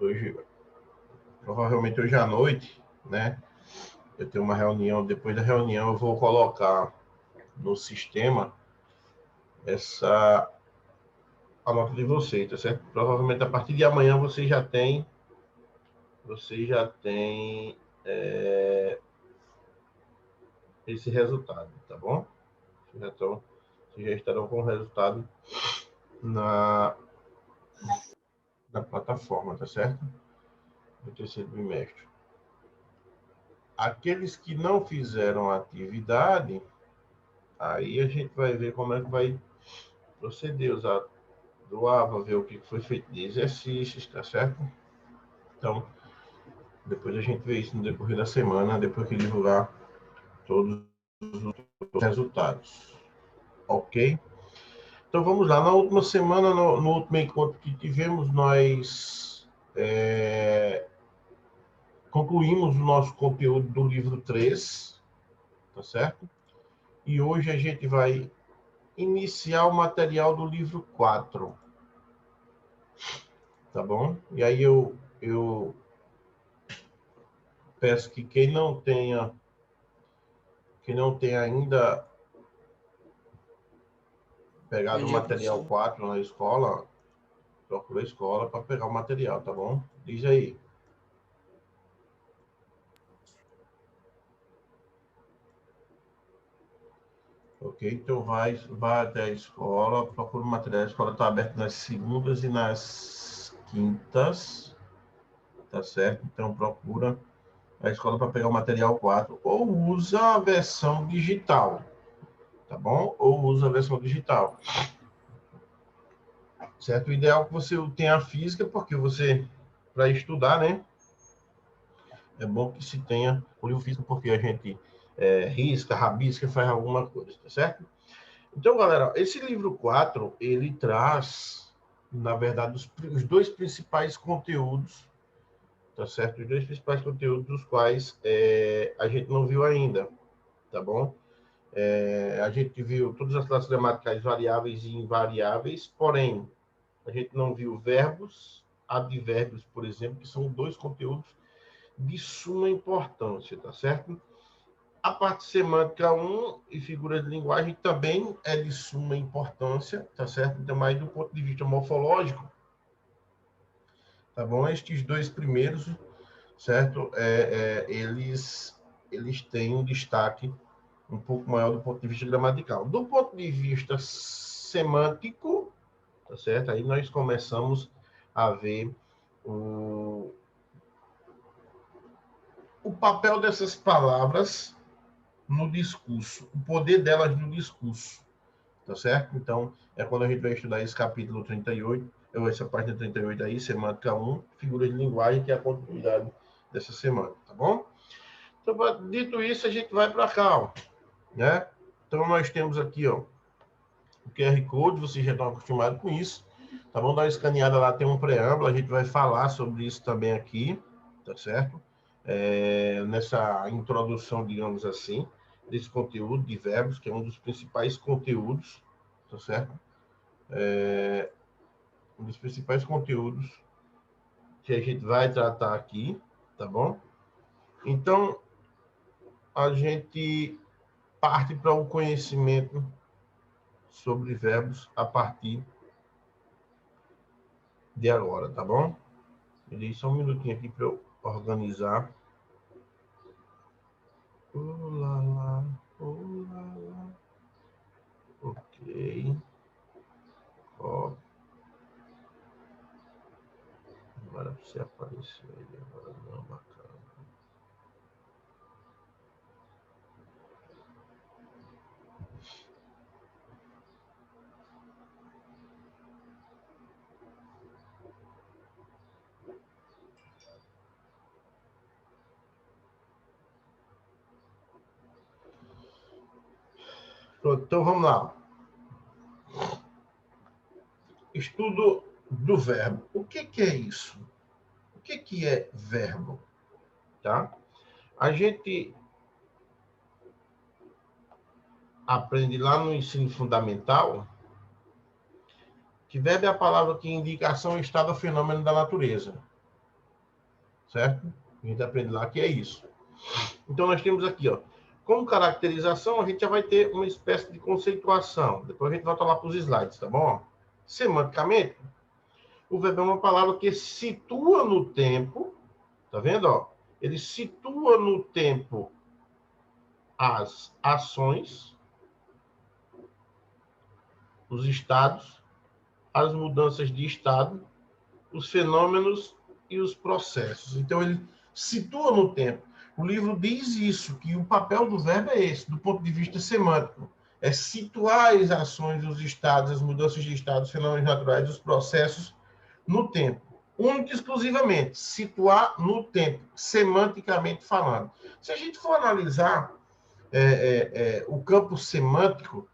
hoje, provavelmente hoje à noite, né? Eu tenho uma reunião, depois da reunião eu vou colocar no sistema a nota de vocês, tá certo? Provavelmente a partir de amanhã você já tem esse resultado, tá bom? Vocês já estarão com o resultado na plataforma, tá certo? Do terceiro bimestre. Aqueles que não fizeram a atividade, aí a gente vai ver como é que vai proceder, usar do AVA, ver o que foi feito de exercícios, tá certo? Então, depois a gente vê isso no decorrer da semana, depois que divulgar todos os resultados. Ok? Então, vamos lá. Na última semana, no último encontro que tivemos, nós concluímos o nosso conteúdo do livro 3, tá certo? E hoje a gente vai iniciar o material do livro 4. Tá bom? E aí eu peço que quem não tenha ainda pegado o material 4 na escola, procura a escola para pegar o material, tá bom? Diz aí. Ok? Então vai até a escola, procura o material. A escola está aberta nas segundas e nas quintas, tá certo? Então procura a escola para pegar o material 4 ou usa a versão digital, tá bom? Ou usa a versão digital. Certo? O ideal é que você tenha a física, porque você, para estudar, né? É bom que se tenha o livro físico, porque a gente risca, rabisca, faz alguma coisa, tá certo? Então, galera, esse livro 4, ele traz, na verdade, os dois principais conteúdos, tá certo? Os dois principais conteúdos dos quais a gente não viu ainda, tá bom? A gente viu todas as classes gramaticais variáveis e invariáveis, porém, a gente não viu verbos, advérbios, por exemplo, que são dois conteúdos de suma importância, tá certo? A parte semântica 1 e figuras de linguagem também é de suma importância, tá certo? Então, mais do ponto de vista morfológico, tá bom? Estes dois primeiros, certo? Eles têm um destaque um pouco maior do ponto de vista gramatical. Do ponto de vista semântico, tá certo? Aí nós começamos a ver o papel dessas palavras no discurso, o poder delas no discurso, tá certo? Então, é quando a gente vai estudar esse capítulo 38, ou essa página 38 aí, semântica 1, figuras de linguagem, que é a continuidade dessa semana, tá bom? Então, dito isso, a gente vai para cá, ó, né? Então, nós temos aqui, ó, o QR Code, vocês já estão acostumados com isso, tá bom? Dá uma escaneada lá, tem um preâmbulo, a gente vai falar sobre isso também aqui, tá certo? Nessa introdução, digamos assim, desse conteúdo de verbos, que é um dos principais conteúdos, tá certo? Um dos principais conteúdos que a gente vai tratar aqui, tá bom? Então, a gente parte para o conhecimento sobre verbos a partir de agora, tá bom? Me dê só um minutinho aqui para eu organizar. Olá, olá. Ok. Ó. Agora você apareceu aí, agora não, bacana. Pronto, então vamos lá. Estudo do verbo. O que é isso? O que é verbo? Tá? A gente aprende lá no ensino fundamental que verbo é a palavra que indica ação, estado ou fenômeno da natureza. certo? A gente aprende lá que é isso. Então, nós temos aqui, ó, como caracterização, a gente já vai ter uma espécie de conceituação. Depois a gente volta lá para os slides, tá bom? Semanticamente, o verbo é uma palavra que situa no tempo, tá vendo, ó? Ele situa no tempo as ações, os estados, as mudanças de estado, os fenômenos e os processos. Então, ele situa no tempo. O livro diz isso, que o papel do verbo é esse, do ponto de vista semântico. É situar as ações, os estados, as mudanças de estado, os fenômenos naturais, os processos no tempo. Único e exclusivamente, situar no tempo, semanticamente falando. Se a gente for analisar o campo semântico,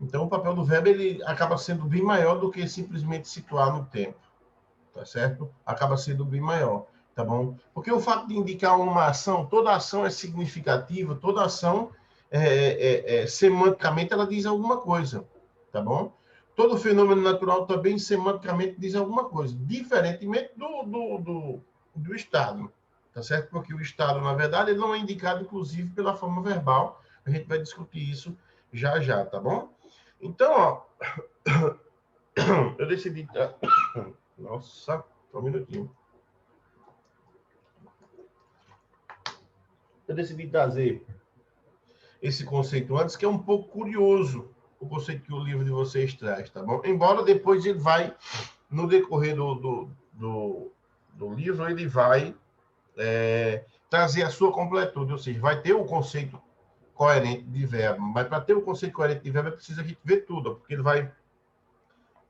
então o papel do verbo ele acaba sendo bem maior do que simplesmente situar no tempo. Tá certo? Acaba sendo bem maior, tá bom? Porque o fato de indicar uma ação, toda ação é significativa, toda ação, semanticamente, ela diz alguma coisa, tá bom? Todo fenômeno natural também, semanticamente, diz alguma coisa, diferentemente do Estado, tá certo? Porque o Estado, na verdade, ele não é indicado, inclusive, pela forma verbal. A gente vai discutir isso já já, tá bom? Então, ó, eu decidi... Nossa, só um minutinho. Eu decidi trazer esse conceito antes, que é um pouco curioso, o conceito que o livro de vocês traz, tá bom? Embora depois ele vai, no decorrer do livro, ele vai trazer a sua completude, ou seja, vai ter o conceito coerente de verbo, mas para ter o conceito coerente de verbo é preciso a gente ver tudo, porque ele vai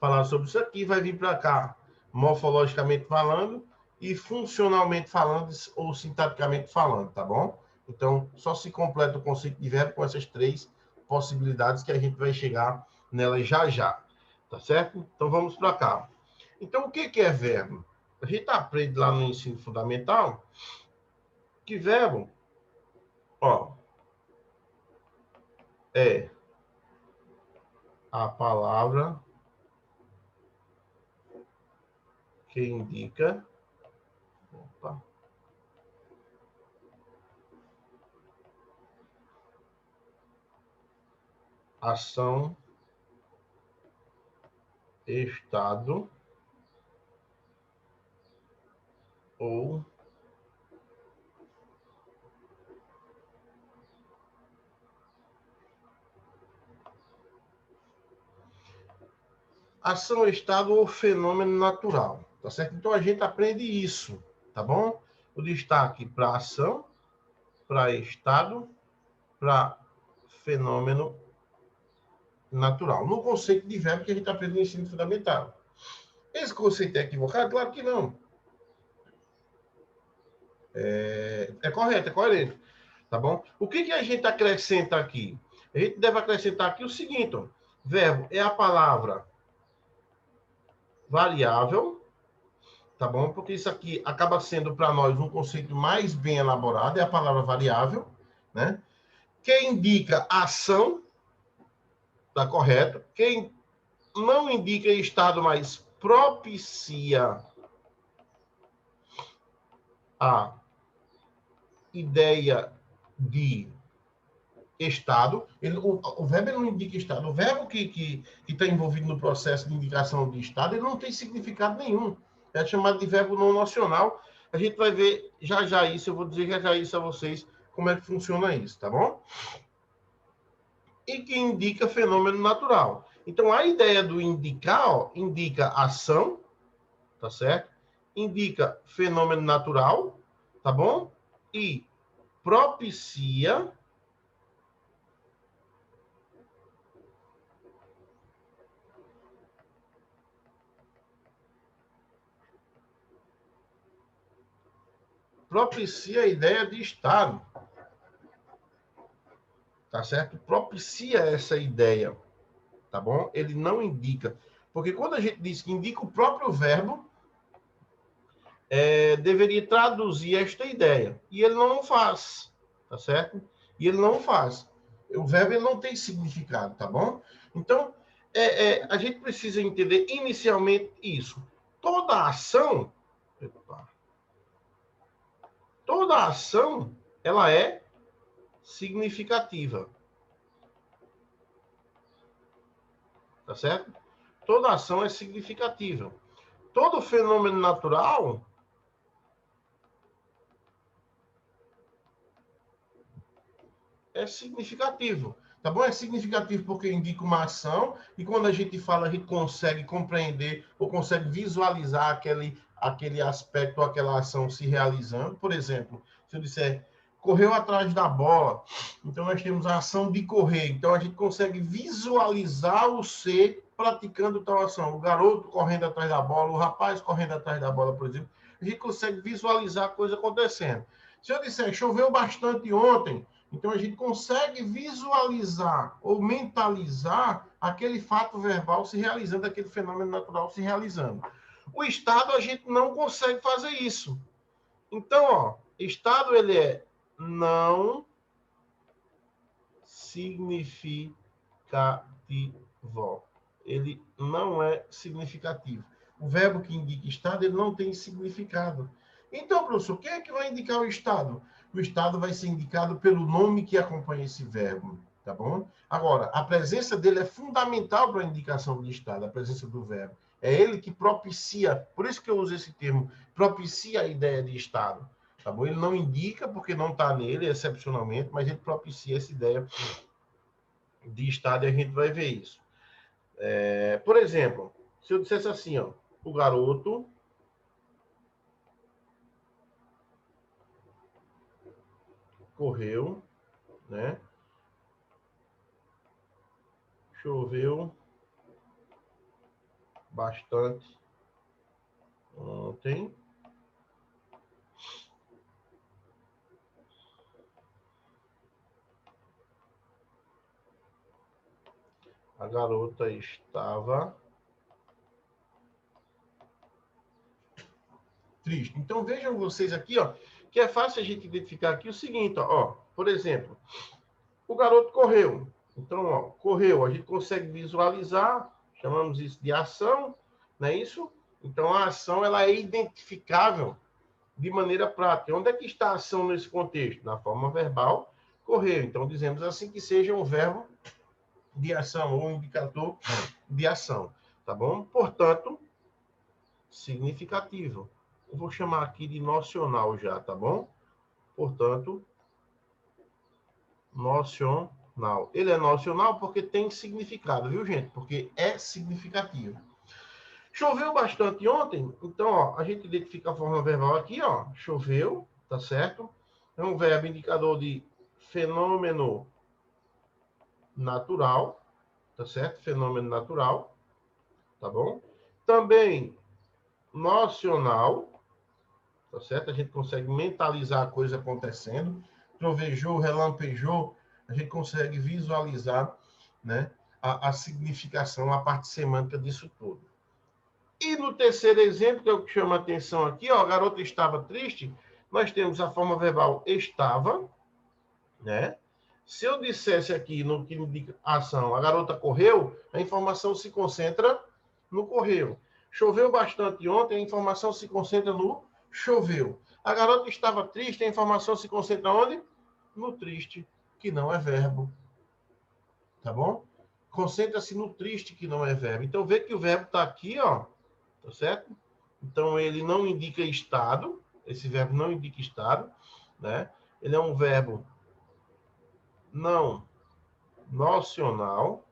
falar sobre isso aqui, vai vir para cá, morfologicamente falando, e funcionalmente falando, ou sintaticamente falando, tá bom? Então, só se completa o conceito de verbo com essas três possibilidades que a gente vai chegar nelas já já, tá certo? Então, vamos para cá. Então, o que é verbo? A gente aprende lá no ensino fundamental que verbo, ó, é a palavra que indica... Opa, ação, estado ou ação, estado ou fenômeno natural, tá certo? Então a gente aprende isso, tá bom? O destaque para ação, para estado, para fenômeno natural. No conceito de verbo que a gente aprende no ensino fundamental. Esse conceito é equivocado? Claro que não. É correto, é coerente, tá bom? O que a gente acrescenta aqui? A gente deve acrescentar aqui o seguinte, ó, verbo é a palavra variável, tá bom? Porque isso aqui acaba sendo para nós um conceito mais bem elaborado, é a palavra variável, né? Quem indica ação, tá correto. Quem não indica estado, mas propicia a ideia de estado, o verbo ele não indica estado. O verbo que está envolvido no processo de indicação de estado, ele não tem significado nenhum. É chamado de verbo não nocional. A gente vai ver já já isso, eu vou dizer já já isso a vocês, como é que funciona isso, tá bom? E que indica fenômeno natural. Então, a ideia do indicar, ó, indica ação, tá certo? Indica fenômeno natural, tá bom? E propicia a ideia de estado, tá certo? Propicia essa ideia, tá bom? Ele não indica. Porque quando a gente diz que indica o próprio verbo, deveria traduzir esta ideia. E ele não faz, tá certo? E ele não faz. O verbo ele não tem significado, tá bom? Então, a gente precisa entender inicialmente isso. Toda ação... Opa, Toda ação, ela é significativa. Tá certo? Toda ação é significativa. Todo fenômeno natural é significativo. Tá bom? É significativo porque indica uma ação e quando a gente fala, a gente consegue compreender ou consegue visualizar aquele aspecto, aquela ação se realizando. Por exemplo, se eu disser correu atrás da bola, então nós temos a ação de correr. Então a gente consegue visualizar o ser praticando tal ação. O garoto correndo atrás da bola, o rapaz correndo atrás da bola, por exemplo. A gente consegue visualizar a coisa acontecendo. Se eu disser choveu bastante ontem, então, a gente consegue visualizar ou mentalizar aquele fato verbal se realizando, aquele fenômeno natural se realizando. O estado, a gente não consegue fazer isso. Então, ó, estado, ele é não significativo. Ele não é significativo. O verbo que indica estado, ele não tem significado. Então, professor, quem é que vai indicar o estado? O estado vai ser indicado pelo nome que acompanha esse verbo, tá bom? Agora, a presença dele é fundamental para a indicação do estado, a presença do verbo. É ele que propicia, por isso que eu uso esse termo, propicia a ideia de estado, tá bom? Ele não indica porque não está nele, excepcionalmente, mas ele propicia essa ideia de estado e a gente vai ver isso. Por exemplo, se eu dissesse assim, ó, o garoto correu, né? Choveu bastante ontem. A garota estava triste. Então vejam vocês aqui, ó, que é fácil a gente identificar aqui o seguinte, ó, por exemplo, o garoto correu. Então, ó, correu, a gente consegue visualizar, chamamos isso de ação, não é isso? Então a ação ela é identificável de maneira prática. Onde é que está a ação nesse contexto? Na forma verbal, correr. Então, dizemos assim que seja um verbo de ação ou um indicador de ação, tá bom? Portanto, significativo. Eu vou chamar aqui de nocional já, tá bom? Portanto, nocional. Ele é nocional porque tem significado, viu, gente? Porque é significativo. Choveu bastante ontem, então, ó, a gente identifica a forma verbal aqui, ó. Choveu, tá certo? É um verbo indicador de fenômeno natural, tá certo? Fenômeno natural, tá bom? Também nocional, tá certo? A gente consegue mentalizar a coisa acontecendo. Trovejou, relampejou, a gente consegue visualizar, né, a significação, a parte semântica disso tudo. E no terceiro exemplo, que é o que chama a atenção aqui, ó, a garota estava triste, nós temos a forma verbal estava, né? Se eu dissesse aqui no que indica ação, a garota correu, a informação se concentra no correu. Choveu bastante ontem, a informação se concentra no choveu. A garota estava triste, a informação se concentra onde? No triste, que não é verbo. Tá bom? Concentra-se no triste, que não é verbo. Então, vê que o verbo está aqui, ó. Tá certo? Então, ele não indica estado. Esse verbo não indica estado, né? Ele é um verbo não nocional.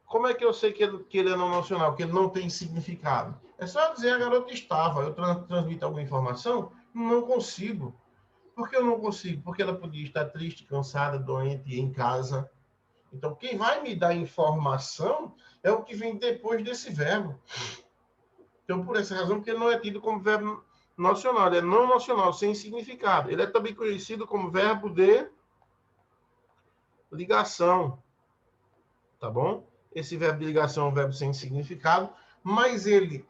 Como é que eu sei que ele é não nocional? Que ele não tem significado? É só dizer a garota estava. Eu transmito alguma informação? Não consigo. Por que eu não consigo? Porque ela podia estar triste, cansada, doente, em casa. Então, quem vai me dar informação é o que vem depois desse verbo. Então, por essa razão, que ele não é tido como verbo nocional, ele é não nocional, sem significado. Ele é também conhecido como verbo de ligação, tá bom? Esse verbo de ligação é um verbo sem significado, mas ele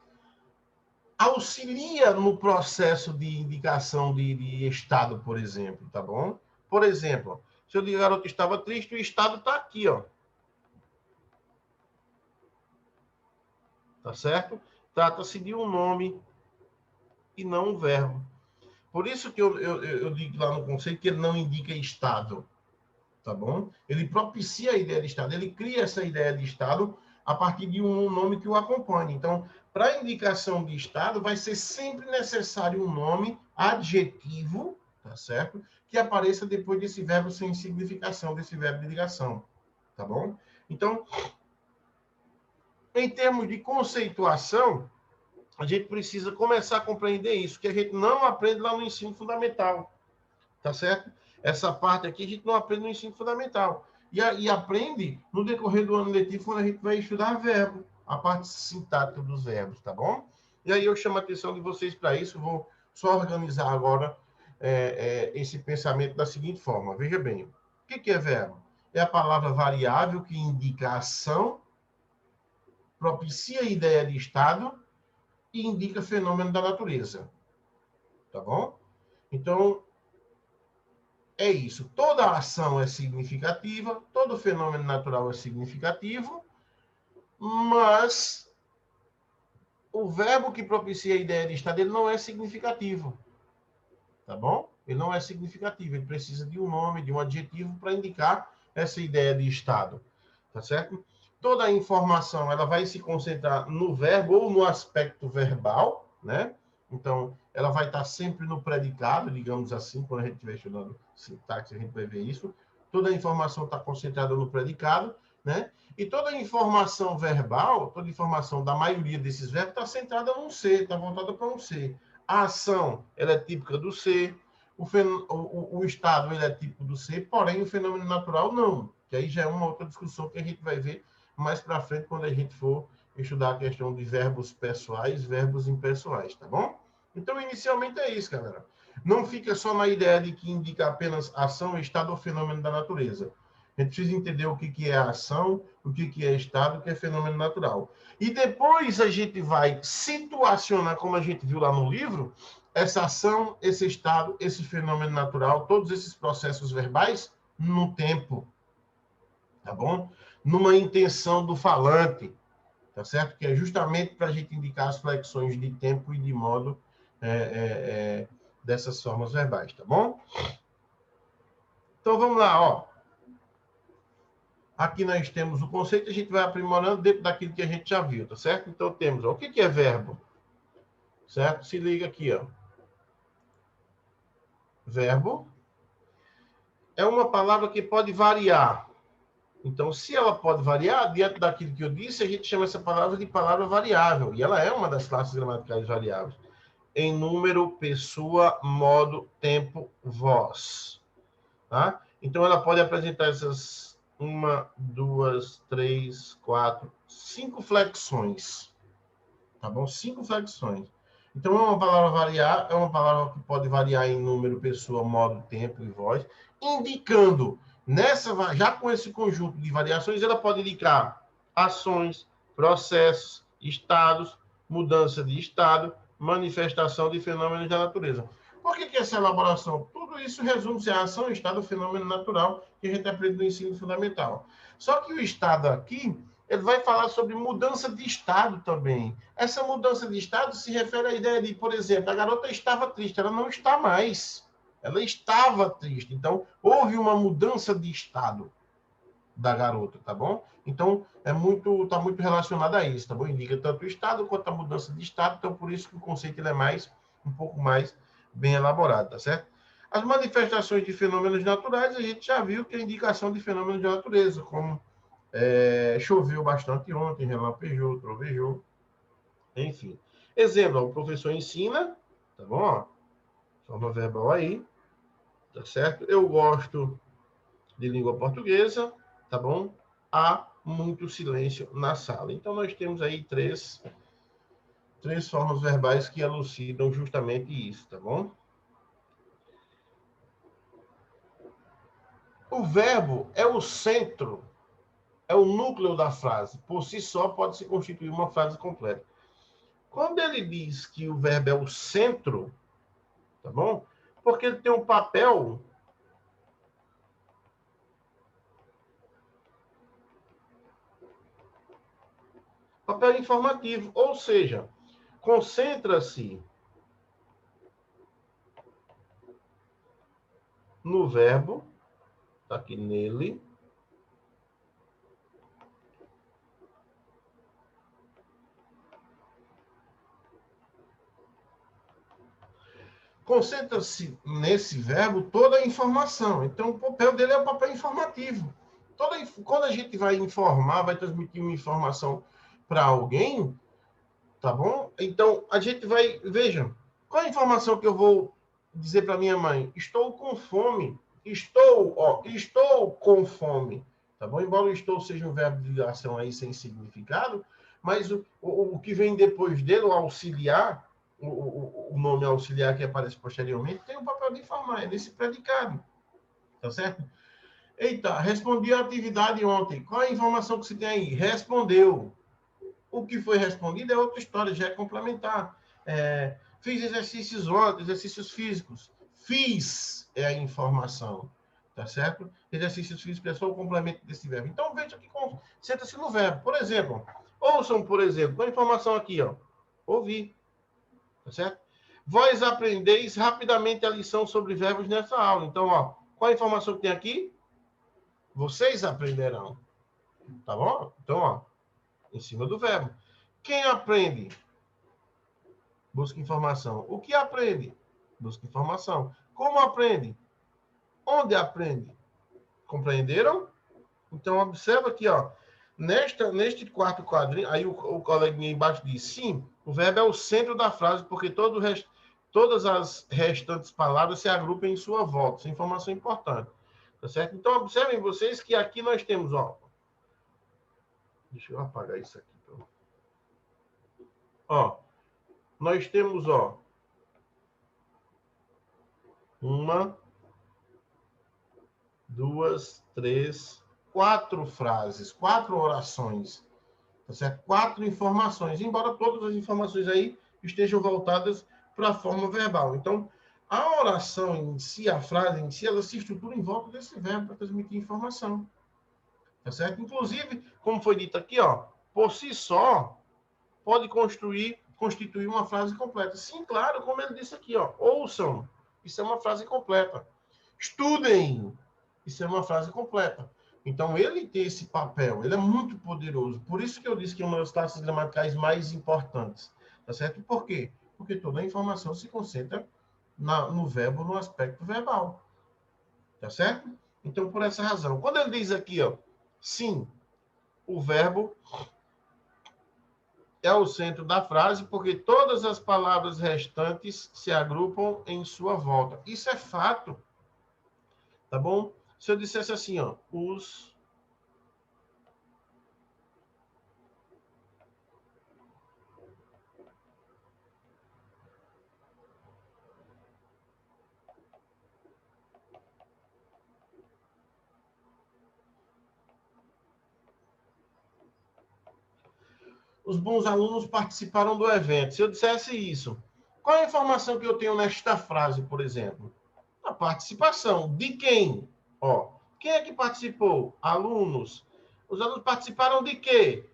auxilia no processo de indicação de estado, por exemplo, tá bom? Por exemplo, se eu digo que o garoto estava triste, o estado está aqui, ó. Tá certo? Trata-se de um nome e não um verbo. Por isso que eu digo lá no conceito que ele não indica estado, tá bom? Ele propicia a ideia de estado, ele cria essa ideia de estado a partir de um nome que o acompanhe. Então, para indicação de estado, vai ser sempre necessário um nome adjetivo, tá certo? Que apareça depois desse verbo sem significação, desse verbo de ligação, tá bom? Então, em termos de conceituação, a gente precisa começar a compreender isso, que a gente não aprende lá no ensino fundamental, tá certo? Essa parte aqui a gente não aprende no ensino fundamental. E aprende no decorrer do ano letivo, quando a gente vai estudar verbo, a parte sintática dos verbos, tá bom? E aí eu chamo a atenção de vocês para isso, vou só organizar agora esse pensamento da seguinte forma. Veja bem, o que é verbo? É a palavra variável que indica ação, propicia a ideia de estado e indica fenômeno da natureza. Tá bom? Então, é isso. Toda ação é significativa, todo fenômeno natural é significativo, mas o verbo que propicia a ideia de estado, ele não é significativo. Tá bom? Ele não é significativo, ele precisa de um nome, de um adjetivo para indicar essa ideia de estado. Tá certo? Toda a informação, ela vai se concentrar no verbo ou no aspecto verbal, né? Então, ela vai estar sempre no predicado, digamos assim, quando a gente estiver estudando sintaxe, a gente vai ver isso. Toda a informação está concentrada no predicado, né? E toda a informação verbal, toda a informação da maioria desses verbos está centrada num ser, está voltada para um ser. A ação, ela é típica do ser, o estado, ele é típico do ser, porém o fenômeno natural não, que aí já é uma outra discussão que a gente vai ver mais para frente, quando a gente for estudar a questão de verbos pessoais, verbos impessoais, tá bom? Então, inicialmente é isso, galera. Não fica só na ideia de que indica apenas ação, estado ou fenômeno da natureza. A gente precisa entender o que é ação, o que é estado, o que é fenômeno natural. E depois a gente vai situacionar, como a gente viu lá no livro, essa ação, esse estado, esse fenômeno natural, todos esses processos verbais no tempo, tá bom? Numa intenção do falante, tá certo? Que é justamente para a gente indicar as flexões de tempo e de modo dessas formas verbais, tá bom? Então, vamos lá, ó. Aqui nós temos o conceito, a gente vai aprimorando dentro daquilo que a gente já viu, tá certo? Então, temos, ó, o que é verbo? Certo? Se liga aqui, ó. Verbo é uma palavra que pode variar. Então, se ela pode variar, diante daquilo que eu disse, a gente chama essa palavra de palavra variável. E ela é uma das classes gramaticais variáveis. Em número, pessoa, modo, tempo, voz. Tá? Então, ela pode apresentar essas 1, 2, 3, 4, 5 flexões. Tá bom? 5 flexões. Então, é uma palavra variar, é uma palavra que pode variar em número, pessoa, modo, tempo e voz, indicando, já com esse conjunto de variações, ela pode indicar ações, processos, estados, mudança de estado, manifestação de fenômenos da natureza. Por que essa elaboração? Tudo isso resume-se a ação, estado, fenômeno natural que a gente aprende no ensino fundamental. Só que o estado aqui, ele vai falar sobre mudança de estado também. Essa mudança de estado se refere à ideia de, por exemplo, a garota estava triste, ela não está mais. Ela estava triste. Então, houve uma mudança de estado da garota, tá bom? Então, está muito relacionado a isso, tá bom? Indica tanto o estado quanto a mudança de estado, então por isso que o conceito ele é um pouco mais bem elaborado, tá certo? As manifestações de fenômenos naturais, a gente já viu que é indicação de fenômenos de natureza, como choveu bastante ontem, relampejou, trovejou, enfim. Exemplo, o professor ensina, tá bom? Ó, forma verbal aí, tá certo? Eu gosto de língua portuguesa, tá bom? Há muito silêncio na sala. Então, nós temos aí três formas verbais que elucidam justamente isso, tá bom? O verbo é o centro, é o núcleo da frase. Por si só, pode se constituir uma frase completa. Quando ele diz que o verbo é o centro, tá bom? Porque ele tem um papel informativo, ou seja, concentra-se no verbo, tá aqui nele, concentra-se nesse verbo toda a informação. Então, o papel dele é o papel informativo. Quando a gente vai informar, vai transmitir uma informação para alguém, tá bom? Então, a gente vai... Veja, qual é a informação que eu vou dizer para minha mãe? Estou com fome. Estou com fome. Tá bom? Embora o estou seja um verbo de ligação aí sem significado, mas o que vem depois dele, o auxiliar, o nome auxiliar que aparece posteriormente, tem o papel de informar, é nesse predicado. Tá certo? Eita, respondi a atividade ontem. Qual é a informação que você tem aí? Respondeu. O que foi respondido é outra história, já é complementar. Fiz exercícios ontem, exercícios físicos. Fiz é a informação. Tá certo? Exercícios físicos é só o complemento desse verbo. Então, veja que concentra-se no verbo. Por exemplo, ouçam, por exemplo, com a informação aqui, ó. Ouvir. Tá certo? Vós aprendeis rapidamente a lição sobre verbos nessa aula. Então, ó, qual a informação que tem aqui? Vocês aprenderão. Tá bom? Então, ó, em cima do verbo. Quem aprende? Busca informação. O que aprende? Busca informação. Como aprende? Onde aprende? Compreenderam? Então, observa aqui, ó. Neste quarto quadrinho, aí o coleguinha embaixo diz, sim, o verbo é o centro da frase, porque todas as restantes palavras se agrupam em sua volta. Essa informação é importante. Tá certo? Então, observem vocês que aqui nós temos, ó. Deixa eu apagar isso aqui. Então. Ó, nós temos, ó, uma, duas, três, quatro frases, quatro orações, tá certo? Quatro informações, embora todas as informações aí estejam voltadas para a forma verbal. Então, a oração em si, a frase em si, ela se estrutura em volta desse verbo para transmitir informação, tá certo? Inclusive, como foi dito aqui, ó, por si só, pode constituir uma frase completa. Sim, claro, como ele disse aqui, ó, ouçam, isso é uma frase completa. Estudem, isso é uma frase completa. Então, ele tem esse papel, ele é muito poderoso. Por isso que eu disse que é uma das classes gramaticais mais importantes. Tá certo? Por quê? Porque toda a informação se concentra no verbo, no aspecto verbal. Tá certo? Então, por essa razão. Quando ele diz aqui, ó, sim, o verbo é o centro da frase, porque todas as palavras restantes se agrupam em sua volta. Isso é fato. Tá bom? Se eu dissesse assim, ó, os bons alunos participaram do evento. Se eu dissesse isso, qual é a informação que eu tenho nesta frase, por exemplo? A participação. De quem? Ó, quem é que participou? Alunos. Os alunos participaram de quê?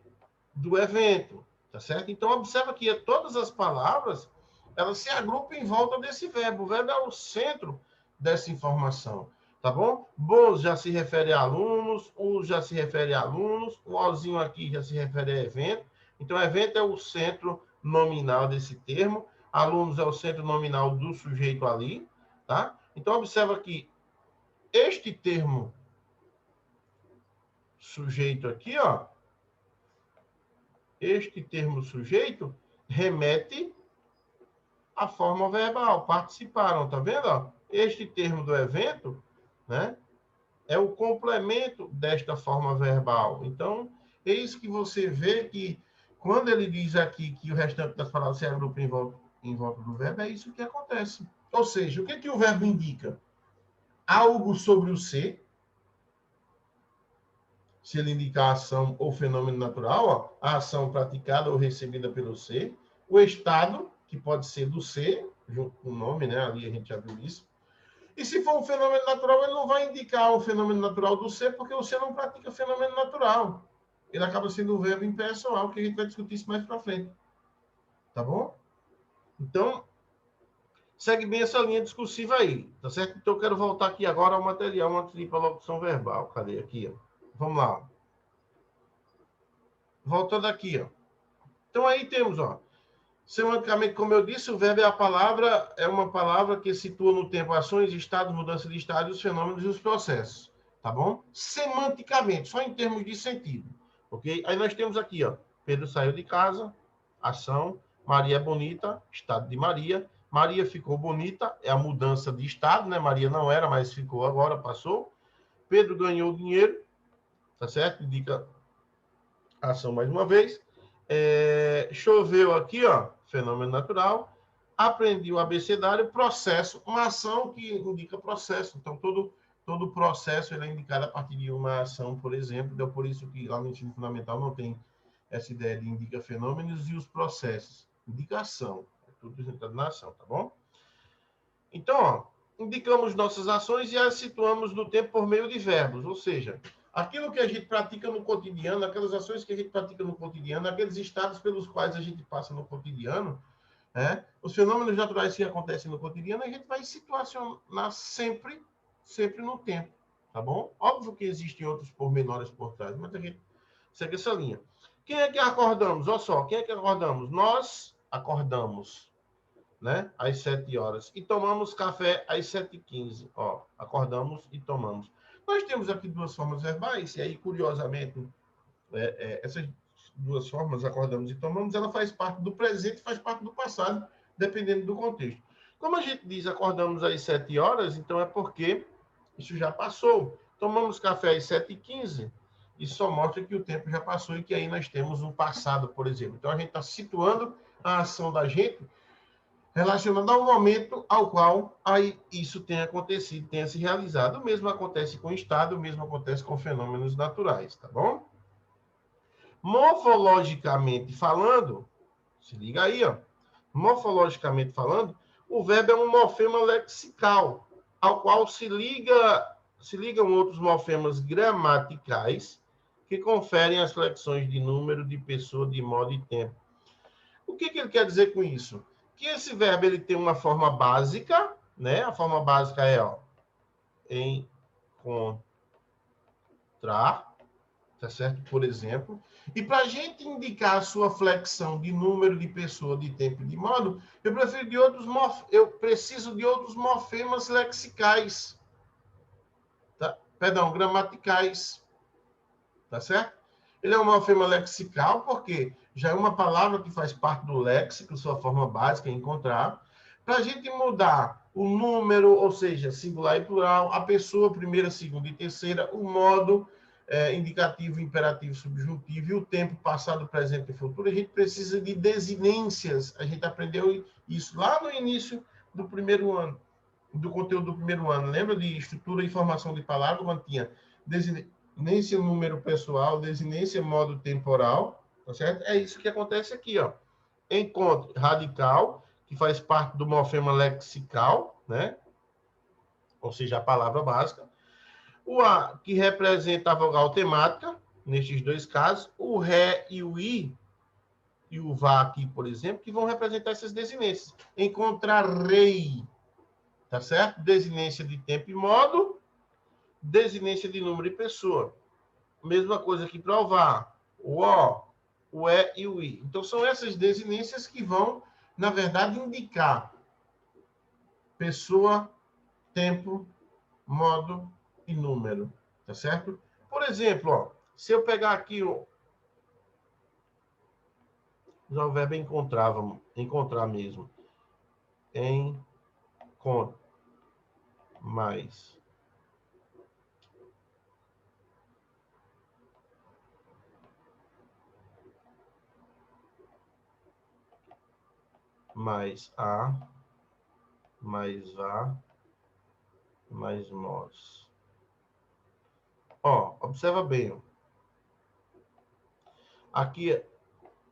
Do evento. Tá certo? Então, observa que todas as palavras, elas se agrupam em volta desse verbo. O verbo é o centro dessa informação. Tá bom? Bons já se refere a alunos, os já se refere a alunos, o ozinho aqui já se refere a evento. Então, evento é o centro nominal desse termo, alunos é o centro nominal do sujeito ali, tá? Então, observa que este termo sujeito aqui, ó, este termo sujeito remete à forma verbal, participaram, tá vendo? Ó? Este termo do evento, né, é o complemento desta forma verbal. Então, é isso que você vê que quando ele diz aqui que o restante das palavras se agrupam em volta do verbo, é isso que acontece. Ou seja, o que, que o verbo indica? Algo sobre o ser, se ele indica a ação ou fenômeno natural, ó, a ação praticada ou recebida pelo ser, o estado, que pode ser do ser, junto com o nome, né? Ali a gente já viu isso. E se for um fenômeno natural, ele não vai indicar o fenômeno natural do ser, porque o ser não pratica fenômeno natural. Ele acaba sendo o verbo impessoal, que a gente vai discutir isso mais para frente. Tá bom? Então, Segue bem essa linha discursiva aí, tá certo? Então, eu quero voltar aqui agora ao material antes de ir para a locução verbal. Cadê aqui? Ó? Vamos lá. Voltando aqui, ó. Então, aí temos, ó. Semanticamente, como eu disse, o verbo é uma palavra que situa no tempo ações, estados, mudança de estado, os fenômenos e os processos, tá bom? Semanticamente, só em termos de sentido, ok? Aí nós temos aqui, ó, Pedro saiu de casa, ação, Maria é bonita, estado de Maria, Maria ficou bonita, é a mudança de estado, né? Maria não era, mas ficou agora, passou. Pedro ganhou dinheiro, tá certo? Indica a ação mais uma vez. Choveu aqui, ó, fenômeno natural. Aprendi o abecedário, processo, uma ação que indica processo. Então, todo processo ele é indicado a partir de uma ação, por exemplo. Então, por isso que lá no ensino fundamental não tem essa ideia de indica fenômenos e os processos. Indicação. É tudo sentado na ação, tá bom? Então, ó, indicamos nossas ações e as situamos no tempo por meio de verbos, ou seja, aquilo que a gente pratica no cotidiano, aquelas ações que a gente pratica no cotidiano, aqueles estados pelos quais a gente passa no cotidiano, né? Os fenômenos naturais que acontecem no cotidiano, a gente vai situacionar sempre no tempo, tá bom? Óbvio que existem outros pormenores por trás, mas a gente segue essa linha. Quem é que acordamos? Olha só, quem é que acordamos? Nós acordamos, né? Às 7 horas. E tomamos café às 7h15. Ó, acordamos e tomamos. Nós temos aqui duas formas verbais, e aí, curiosamente, essas duas formas, acordamos e tomamos, ela faz parte do presente e faz parte do passado, dependendo do contexto. Como a gente diz acordamos às 7 horas, então é porque isso já passou. Tomamos café às 7h15, isso só mostra que o tempo já passou e que aí nós temos um passado, por exemplo. Então, a gente está situando a ação da gente relacionado ao momento ao qual aí isso tenha acontecido, tenha se realizado. O mesmo acontece com o estado, o mesmo acontece com fenômenos naturais, tá bom? Morfologicamente falando, se liga aí, ó. Morfologicamente falando, o verbo é um morfema lexical, ao qual se ligam outros morfemas gramaticais que conferem as flexões de número, de pessoa, de modo e tempo. O que ele quer dizer com isso? Que esse verbo ele tem uma forma básica, né? A forma básica é, ó, encontrar, tá certo? Por exemplo. E para a gente indicar a sua flexão de número, de pessoa, de tempo e de modo, eu preciso de outros morfemas lexicais, tá? Perdão, gramaticais, tá certo? Ele é um morfema lexical porque já é uma palavra que faz parte do léxico, sua forma básica é encontrar. Para a gente mudar o número, ou seja, singular e plural, a pessoa, primeira, segunda e terceira, o modo indicativo, imperativo, subjuntivo e o tempo passado, presente e futuro, a gente precisa de desinências. A gente aprendeu isso lá no início do primeiro ano, do conteúdo do primeiro ano. Lembra de estrutura e formação de palavra? Quando tinha desinência número pessoal, desinência modo temporal, tá certo? É isso que acontece aqui, ó. Encontre radical, que faz parte do morfema lexical, né? Ou seja, a palavra básica. O A, que representa a vogal temática, nestes dois casos. O Ré e o I, e o Vá aqui, por exemplo, que vão representar essas desinências. Encontrarei, tá certo? Desinência de tempo e modo, desinência de número e pessoa. Mesma coisa aqui para o Vá. O O, o E e o I. Então, são essas desinências que vão, na verdade, indicar pessoa, tempo, modo e número, tá certo? Por exemplo, ó, se eu pegar aqui já o verbo encontrar, vamos encontrar mesmo. Encontrar mais a, mais vá, mais nós. Ó, observa bem. Ó. Aqui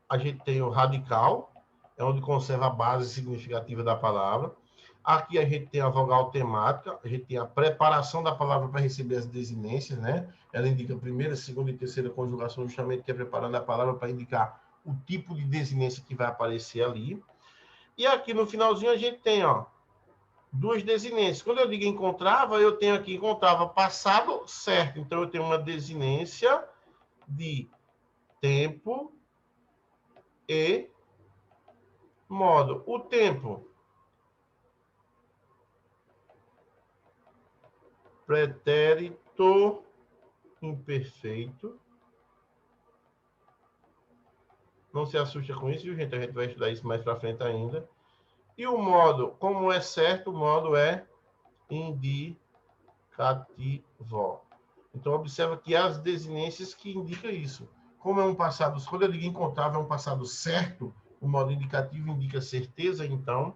a gente tem o radical, é onde conserva a base significativa da palavra. Aqui a gente tem a vogal temática, a gente tem a preparação da palavra para receber as desinências, né? Ela indica a primeira, segunda e terceira conjugação, justamente que é preparando a palavra para indicar o tipo de desinência que vai aparecer ali. E aqui no finalzinho a gente tem, ó, duas desinências. Quando eu digo encontrava, eu tenho aqui encontrava passado certo. Então, eu tenho uma desinência de tempo e modo. O tempo, pretérito imperfeito. Não se assusta com isso, viu, gente? A gente vai estudar isso mais para frente ainda. E o modo, como é certo, o modo é indicativo. Então, observa que as desinências que indicam isso. Como é um passado, quando eu digo encontrava, é um passado certo, o modo indicativo indica certeza, então,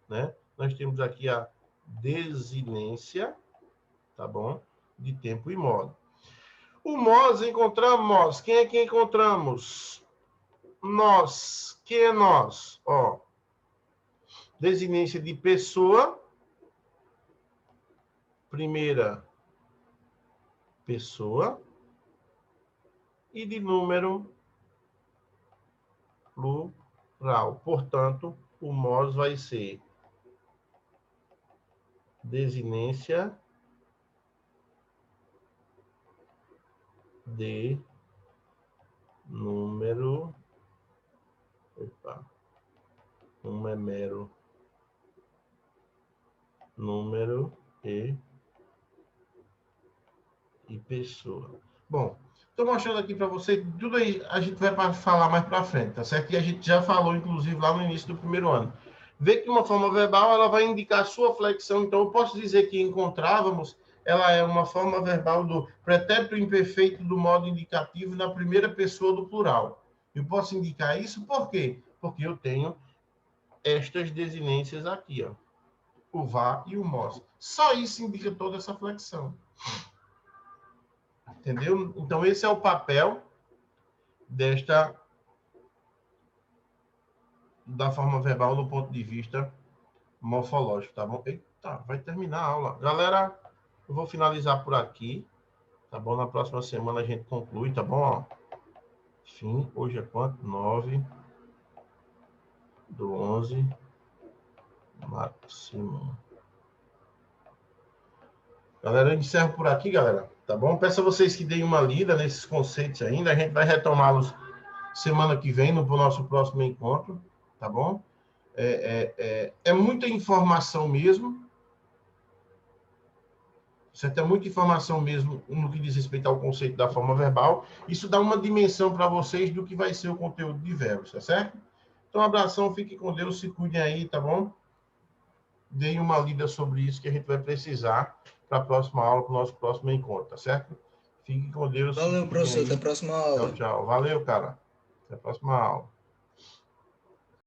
né? Nós temos aqui a desinência, tá bom? De tempo e modo. O nós encontramos. Quem é que encontramos? Nós. Quem é nós? Ó, desinência de pessoa, primeira pessoa, e de número plural. Portanto, o nós vai ser desinência de número. Opa, um é mero número e pessoa. Bom, estou mostrando aqui para você, tudo aí a gente vai falar mais para frente, tá certo? E a gente já falou, inclusive, lá no início do primeiro ano. Vê que uma forma verbal, ela vai indicar a sua flexão. Então, eu posso dizer que encontrávamos, ela é uma forma verbal do pretérito imperfeito do modo indicativo na primeira pessoa do plural. Eu posso indicar isso por quê? Porque eu tenho estas desinências aqui, ó. O vá e o mos. Só isso indica toda essa flexão. Entendeu? Então, esse é o papel da forma verbal do ponto de vista morfológico, tá bom? Eita, vai terminar a aula. Galera, eu vou finalizar por aqui, tá bom? Na próxima semana a gente conclui, tá bom? Ó, fim, hoje é quanto? 9/11, máximo. Galera, eu encerro por aqui, galera, tá bom? Peço a vocês que deem uma lida nesses conceitos ainda, a gente vai retomá-los semana que vem, no nosso próximo encontro, tá bom? É muita informação mesmo. Você tem muita informação mesmo no que diz respeito ao conceito da forma verbal. Isso dá uma dimensão para vocês do que vai ser o conteúdo de verbos, tá certo? Então, um abração, fiquem com Deus, se cuidem aí, tá bom? Deem uma lida sobre isso que a gente vai precisar para a próxima aula, para o nosso próximo encontro, tá certo? Fiquem com Deus. Valeu, professor. Até a próxima aula. Tchau, tchau. Valeu, cara. Até a próxima aula.